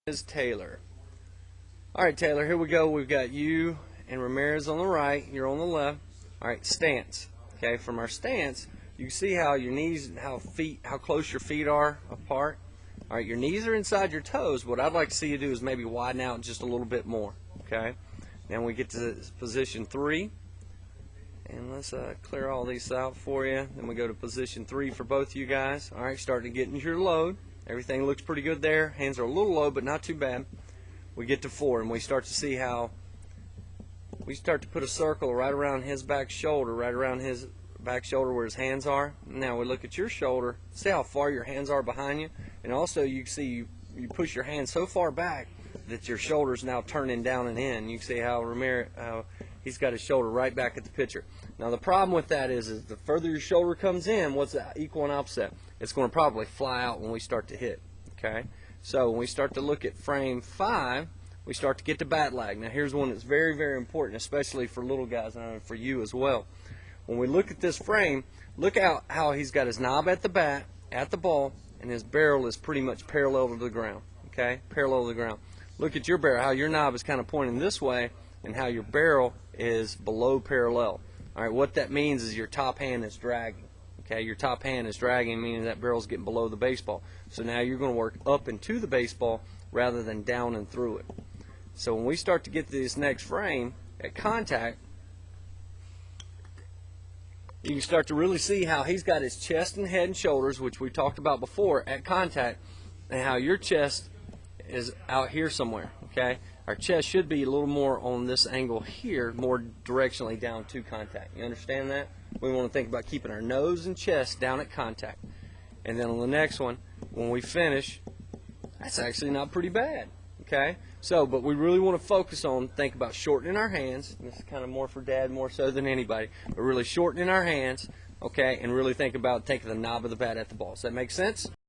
is Taylor. All right, Taylor, here we go. We've got you and Ramirez on the right. You're on the left. All right, stance. Okay, from our stance, you can see how your knees, how close your feet are apart. All right, your knees are inside your toes. What I'd like to see you do is maybe widen out just a little bit more. Okay, then we get to position 3. And let's clear all these out for you. Then we go to position 3 for both you guys. All right, starting to get into your load. Everything looks pretty good there. Hands are a little low, but not too bad. We get to 4, and we start to see how we start to put a circle right around his back shoulder, right around his back shoulder where his hands are. Now we look at your shoulder. See how far your hands are behind you? And also you can see you push your hands so far back that your shoulder's now turning down and in. You can see how Ramirez, he's got his shoulder right back at the pitcher. Now the problem with that is the further your shoulder comes in, what's the equal and opposite? It's going to probably fly out when we start to hit. Okay, so when we start to look at frame 5, we start to get to bat lag. Now here's one that's very, very important, especially for little guys and for you as well. When we look at this frame, look out how he's got his knob at the bat, at the ball, and his barrel is pretty much parallel to the ground. Okay, parallel to the ground. Look at your barrel, how your knob is kind of pointing this way, and how your barrel is below parallel. All right, what that means is your top hand is dragging. Okay, your top hand is dragging, meaning that barrel's getting below the baseball. So now you're going to work up into the baseball rather than down and through it. So when we start to get to this next frame at contact, you can start to really see how he's got his chest and head and shoulders, which we talked about before, at contact, and how your chest is out here somewhere. Okay, our chest should be a little more on this angle here, more directionally down to contact. You understand that? We want to think about keeping our nose and chest down at contact. And then on the next one, when we finish, that's actually not pretty bad. Okay, so but we really want to focus on, think about shortening our hands. This is kind of more for Dad more so than anybody, but really shortening our hands. Okay, and really think about taking the knob of the bat at the ball. Does that make sense?